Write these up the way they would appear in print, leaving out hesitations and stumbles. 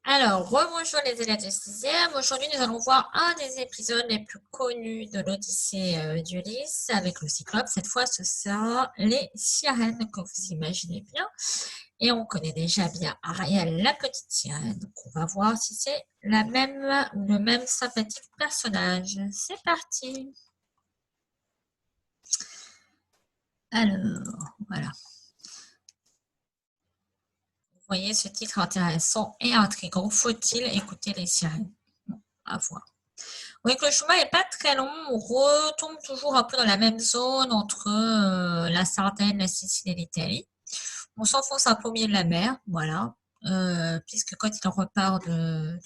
Alors, rebonjour les élèves de 6e. Aujourd'hui, nous allons voir un des épisodes les plus connus de l'Odyssée d'Ulysse avec le Cyclope. Cette fois, ce sera les sirènes, que vous imaginez bien. Et on connaît déjà bien Ariel, la petite sirène. Donc, on va voir si c'est la même ou le même sympathique personnage. C'est parti. Alors, voilà. Vous voyez ce titre intéressant et intriguant. Faut-il écouter les sirènes? Bon, à voir. Oui, que le chemin n'est pas très long. On retombe toujours un peu dans la même zone entre la Sardaigne, la Sicile et l'Italie. On s'enfonce un peu au milieu de la mer, voilà. Puisque quand il repart de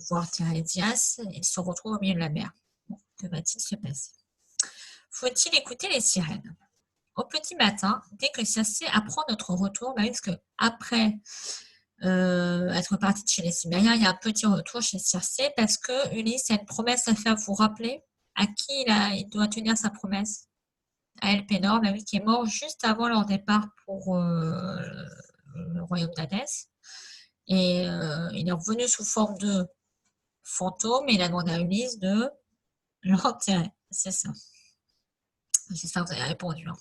voir Tiresias, il se retrouve au milieu de la mer. Bon, que va-t-il se passer? Faut-il écouter les sirènes? Au petit matin, dès que Circé apprend notre retour, parce que après être partie de chez les Cimériens, il y a un petit retour chez Circé parce que Ulysse a une promesse à faire. Vous vous rappelez à qui il doit tenir sa promesse? À Elpénor, oui, qui est mort juste avant leur départ pour le royaume d'Hadès. Et il est revenu sous forme de fantôme et il a demandé à Ulysse de l'enterrer. C'est ça. J'espère que vous avez répondu. Hein.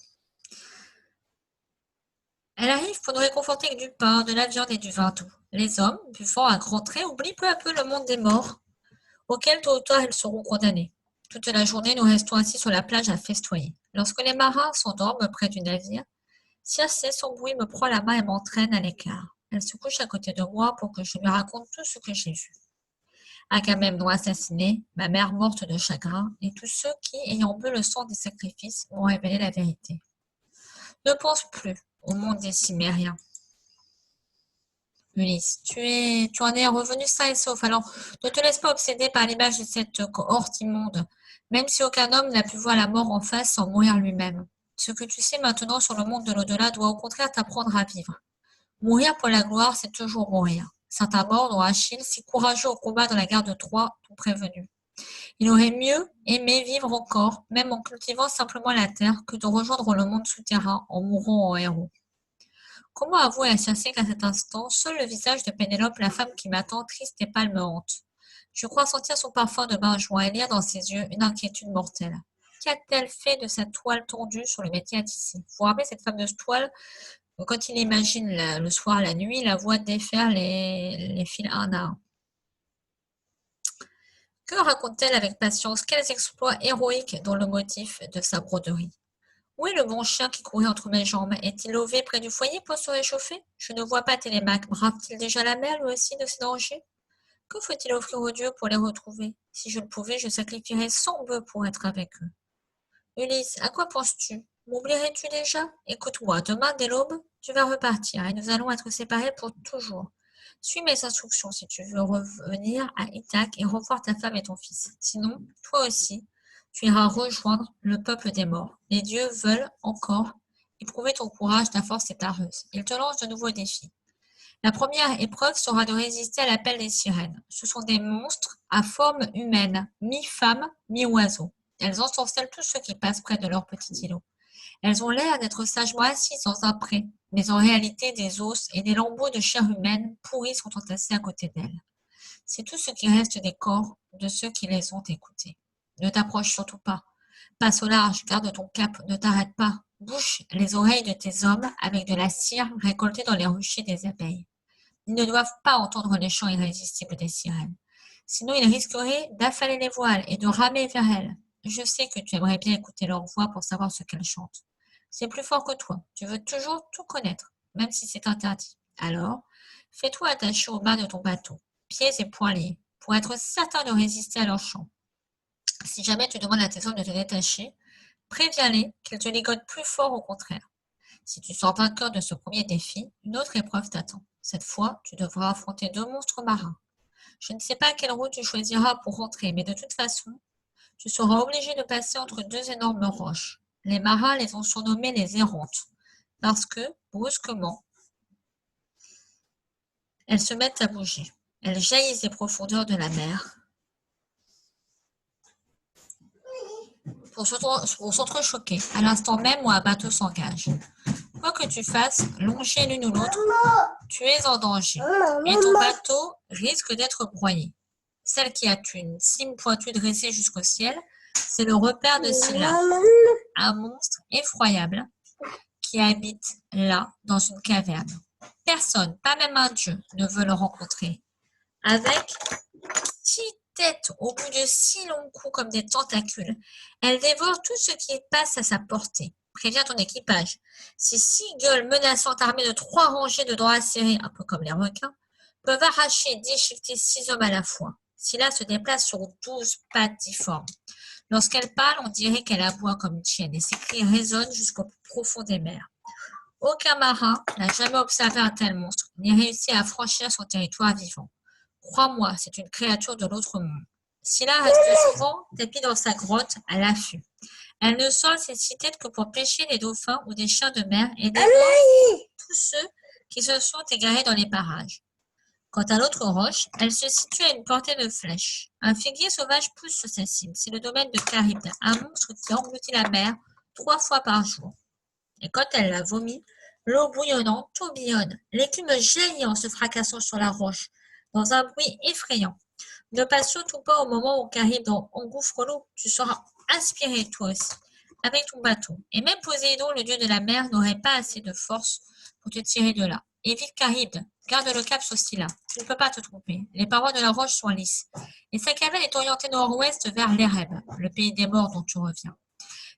Elle arrive pour nous réconforter avec du pain, de la viande et du vin doux. Les hommes, buvant à grands traits, oublient peu à peu le monde des morts, auquel tôt ou tard ils seront condamnés. Toute la journée, nous restons assis sur la plage à festoyer. Lorsque les marins s'endorment près du navire, Circé, sans bruit, me prend la main et m'entraîne à l'écart. Elle se couche à côté de moi pour que je lui raconte tout ce que j'ai vu. Agamemnon assassiné, ma mère morte de chagrin, et tous ceux qui, ayant bu le sang des sacrifices, m'ont révélé la vérité. Ne pense plus au monde des Cimériens. Ulysse, tu en es revenu sain et sauf. Alors, ne te laisse pas obséder par l'image de cette cohorte immonde, même si aucun homme n'a pu voir la mort en face sans mourir lui-même. Ce que tu sais maintenant sur le monde de l'au-delà doit au contraire t'apprendre à vivre. Mourir pour la gloire, c'est toujours mourir. Saint Amand, dont Achille, si courageux au combat dans la guerre de Troie, t'ont prévenu. Il aurait mieux aimé vivre encore, même en cultivant simplement la terre, que de rejoindre le monde souterrain en mourant en héros. Comment avouer à Circé qu'à cet instant, seul le visage de Pénélope, la femme qui m'attend, triste et pâle, me hante? Je crois sentir son parfum de bain-joint et lire dans ses yeux une inquiétude mortelle. Qu'a-t-elle fait de sa toile tondue sur le métier à tisser? Vous vous rappelez cette fameuse toile, quand il imagine le soir, la nuit, la voit défaire les fils un à un. Que raconte-t-elle avec patience? Quels exploits héroïques dans le motif de sa broderie? Où est le bon chien qui courait entre mes jambes? Est-il levé près du foyer pour se réchauffer? Je ne vois pas Télémaque. Brave-t-il déjà la mer, lui aussi, de ses dangers? Que faut-il offrir aux dieux pour les retrouver? Si je le pouvais, je sacrifierais 100 bœufs pour être avec eux. Ulysse, à quoi penses-tu? M'oublierais-tu déjà? Écoute-moi, demain, dès l'aube, tu vas repartir et nous allons être séparés pour toujours. Suis mes instructions si tu veux revenir à Ithaque et revoir ta femme et ton fils. Sinon, toi aussi, tu iras rejoindre le peuple des morts. Les dieux veulent encore éprouver ton courage, ta force et ta ruse. Ils te lancent de nouveaux défis. La première épreuve sera de résister à l'appel des sirènes. Ce sont des monstres à forme humaine, mi-femme, mi-oiseau. Elles ensorcellent tous ceux qui passent près de leur petit îlot. Elles ont l'air d'être sagement assises dans un pré, mais en réalité des os et des lambeaux de chair humaine pourris sont entassés à côté d'elles. C'est tout ce qui reste des corps de ceux qui les ont écoutés. Ne t'approche surtout pas. Passe au large, garde ton cap, ne t'arrête pas. Bouche les oreilles de tes hommes avec de la cire récoltée dans les ruchers des abeilles. Ils ne doivent pas entendre les chants irrésistibles des sirènes. Sinon, ils risqueraient d'affaler les voiles et de ramer vers elles. Je sais que tu aimerais bien écouter leur voix pour savoir ce qu'elles chantent. C'est plus fort que toi. Tu veux toujours tout connaître, même si c'est interdit. Alors, fais-toi attacher au bas de ton bateau, pieds et poings liés, pour être certain de résister à leurs chants. Si jamais tu demandes à tes hommes de te détacher, préviens-les qu'ils te ligotent plus fort au contraire. Si tu sors vainqueur de ce premier défi, une autre épreuve t'attend. Cette fois, tu devras affronter 2 monstres marins. Je ne sais pas quelle route tu choisiras pour rentrer, mais de toute façon, tu seras obligé de passer entre 2 énormes roches. Les marins les ont surnommées les errantes, parce que, brusquement, elles se mettent à bouger. Elles jaillissent des profondeurs de la mer pour s'entrechoquer à l'instant même où un bateau s'engage. Quoi que tu fasses, longer l'une ou l'autre, Tu es en danger et ton bateau risque d'être broyé. Celle qui a une cime pointue dressée jusqu'au ciel, c'est le repère de Scylla, un monstre effroyable qui habite là, dans une caverne. Personne, pas même un dieu, ne veut le rencontrer. Avec 6 têtes au bout de 6 longs coups comme des tentacules, elle dévore tout ce qui passe à sa portée. Préviens ton équipage. Ces 6 gueules menaçantes armées de 3 rangées de dents acérées, un peu comme les requins, peuvent arracher et déchiqueter 6 hommes à la fois. Scylla se déplace sur 12 pattes difformes. Lorsqu'elle parle, on dirait qu'elle aboie comme une chienne et ses cris résonnent jusqu'au plus profond des mers. Aucun marin n'a jamais observé un tel monstre, ni réussi à franchir son territoire vivant. Crois-moi, c'est une créature de l'autre monde. Scylla reste souvent tapie dans sa grotte à l'affût. Elle ne sort ses 6 têtes que pour pêcher des dauphins ou des chiens de mer et dévore tous ceux qui se sont égarés dans les parages. Quant à l'autre roche, elle se situe à une portée de flèche. Un figuier sauvage pousse sur sa cime. C'est le domaine de Charybde, un monstre qui engloutit la mer 3 fois par jour. Et quand elle la vomit, l'eau bouillonnante tourbillonne, l'écume jaillit en se fracassant sur la roche, dans un bruit effrayant. Ne passe surtout pas au moment où Charybde engouffre l'eau, tu seras inspiré toi aussi, avec ton bateau. Et même Poséidon, le dieu de la mer, n'aurait pas assez de force pour te tirer de là. Évite Charybde, garde le cap sur Scylla, tu ne peux pas te tromper. Les parois de la roche sont lisses, et sa caverne est orientée nord-ouest vers l'Éreb, le pays des morts dont tu reviens.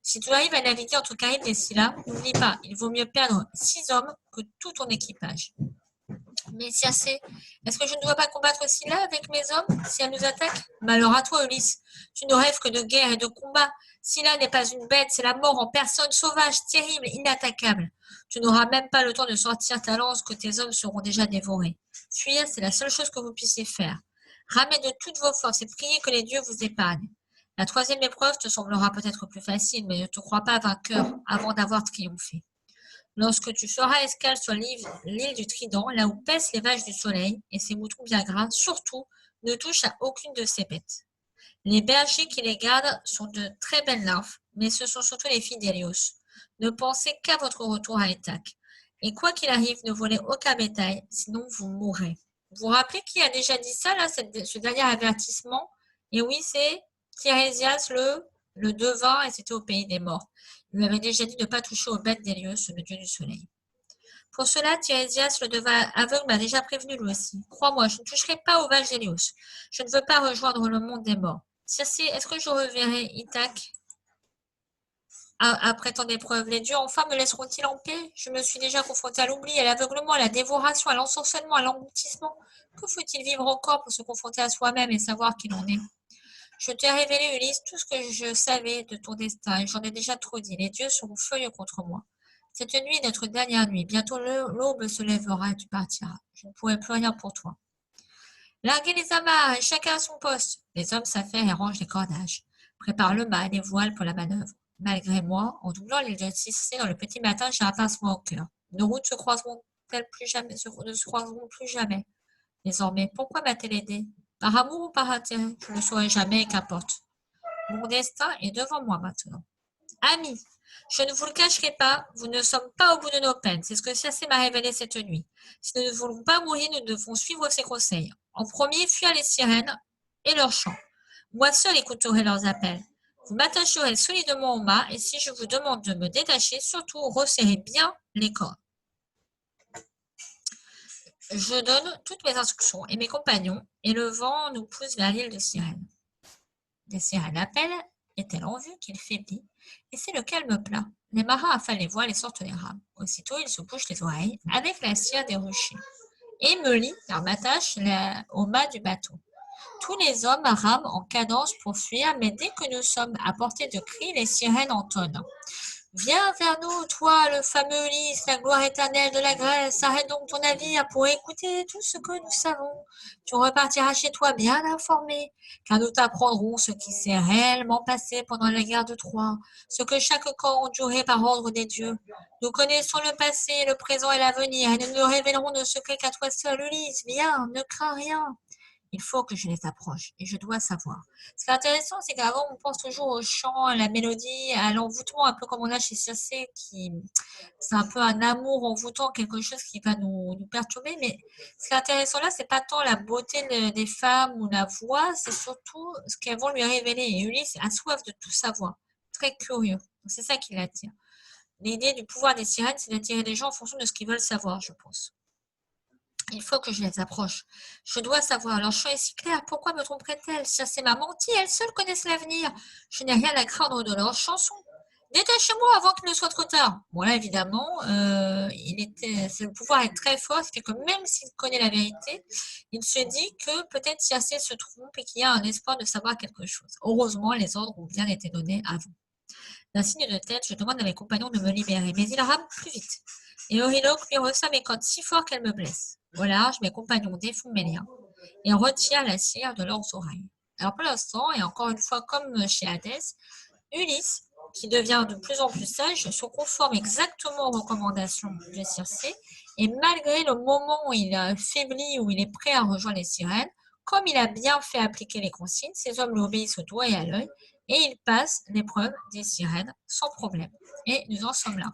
Si tu arrives à naviguer entre Charybde et Scylla, n'oublie pas, il vaut mieux perdre 6 hommes que tout ton équipage. Mais Circé, est-ce que je ne dois pas combattre Scylla avec mes hommes si elle nous attaque? Malheur à toi, Ulysse. Tu ne rêves que de guerre et de combat. Scylla n'est pas une bête, c'est la mort en personne, sauvage, terrible, inattaquable. Tu n'auras même pas le temps de sortir ta lance que tes hommes seront déjà dévorés. Fuir, c'est la seule chose que vous puissiez faire. Ramez de toutes vos forces et priez que les dieux vous épargnent. La 3e épreuve te semblera peut-être plus facile, mais ne te crois pas vainqueur avant d'avoir triomphé. Lorsque tu feras escale sur l'île du Trident, là où paissent les vaches du soleil et ces moutons bien gras, surtout, ne touche à aucune de ces bêtes. Les bergers qui les gardent sont de très belles nymphes, mais ce sont surtout les filles d'Hélios. Ne pensez qu'à votre retour à Ithaque. Et quoi qu'il arrive, ne volez aucun bétail, sinon vous mourrez. Vous vous rappelez qui a déjà dit ça, là, ce dernier avertissement? Et oui, c'est Tirésias le devin, et c'était au pays des morts. Il lui avait déjà dit de ne pas toucher aux bêtes d'Hélios, le dieu du soleil. Pour cela, Tirésias, le devin aveugle, m'a déjà prévenu lui aussi. Crois-moi, je ne toucherai pas aux vaches d'Hélios. Je ne veux pas rejoindre le monde des morts. Circé, est-ce que je reverrai Ithaque après tant d'épreuves? Les dieux enfin me laisseront-ils en paix? Je me suis déjà confrontée à l'oubli, à l'aveuglement, à la dévoration, à l'ensorcellement, à l'engloutissement. Que faut-il vivre encore pour se confronter à soi-même et savoir qui l'on est? Je t'ai révélé, Ulysse, tout ce que je savais de ton destin, et j'en ai déjà trop dit. Les dieux seront furieux contre moi. Cette nuit est notre dernière nuit. Bientôt l'aube se lèvera et tu partiras. Je ne pourrai plus rien pour toi. Larguez les amarres et chacun à son poste. Les hommes s'affairent et rangent les cordages. Préparent le mât et les voiles pour la manœuvre. Malgré moi, en doublant l'île de Circé dans le petit matin, j'ai un pincement au cœur. Nos routes ne se croiseront plus jamais. Désormais, pourquoi m'a-t-elle aidé? Par amour ou par intérêt? Je ne le saurai jamais et qu'importe. Mon destin est devant moi maintenant. Amis, je ne vous le cacherai pas, vous ne sommes pas au bout de nos peines. C'est ce que Circé m'a révélé cette nuit. Si nous ne voulons pas mourir, nous devons suivre ses conseils. En premier, fuir les sirènes et leurs chants. Moi seul écouterai leurs appels. Vous m'attacherez solidement au mât et si je vous demande de me détacher, surtout resserrez bien les cordes. Je donne toutes mes instructions et mes compagnons, et le vent nous pousse vers l'île de Cyrène. Les sirènes appellent, est-elle en vue qu'il faiblit, et c'est le calme plat. Les marins affalent les voiles et sortent les rames. Aussitôt, ils se bouchent les oreilles avec la cire des ruchers, et me lient, car m'attache au mât du bateau. Tous les hommes rament en cadence pour fuir, mais dès que nous sommes à portée de cris, les sirènes entonnent. Viens vers nous, toi, le fameux Ulysse, la gloire éternelle de la Grèce. Arrête donc ton navire pour écouter tout ce que nous savons. Tu repartiras chez toi bien informé, car nous t'apprendrons ce qui s'est réellement passé pendant la guerre de Troie, ce que chaque camp a enduré par ordre des dieux. Nous connaissons le passé, le présent et l'avenir, et nous ne révélerons nos secrets qu'à toi seul, Ulysse. Viens, ne crains rien. Il faut que je les approche et je dois savoir. Ce qui est intéressant, c'est qu'avant, on pense toujours au chant, à la mélodie, à l'envoûtement, un peu comme on a chez Circé, qui c'est un peu un amour envoûtant, quelque chose qui va nous perturber. Mais ce qui est intéressant là, c'est pas tant la beauté des femmes ou la voix, c'est surtout ce qu'elles vont lui révéler. Et Ulysse a soif de tout savoir, très curieux. C'est ça qui l'attire. L'idée du pouvoir des sirènes, c'est d'attirer les gens en fonction de ce qu'ils veulent savoir, je pense. Il faut que je les approche. Je dois savoir. Leur chant est si clair. Pourquoi me tromperait-elle? Circé m'a menti. Elles seules connaissent l'avenir. Je n'ai rien à craindre de leurs chansons. Détachez-moi avant qu'il ne soit trop tard. Bon là, évidemment, le pouvoir est très fort, ce qui fait que même s'il connaît la vérité, il se dit que peut-être Circé se trompe et qu'il y a un espoir de savoir quelque chose. Heureusement, les ordres ont bien été donnés avant. D'un signe de tête, je demande à mes compagnons de me libérer, mais ils rament plus vite. Et Euryloque lui reçoit mes cordes si fort qu'elle me blesse. Au large, mes compagnons défont mes liens et retirent la cire de leurs oreilles. Alors pour l'instant, et encore une fois comme chez Hadès, Ulysse, qui devient de plus en plus sage, se conforme exactement aux recommandations de Circé, et malgré le moment où il a faibli, où il est prêt à rejoindre les sirènes, comme il a bien fait appliquer les consignes, ces hommes lui obéissent au doigt et à l'œil, et il passe l'épreuve des sirènes sans problème. Et nous en sommes là.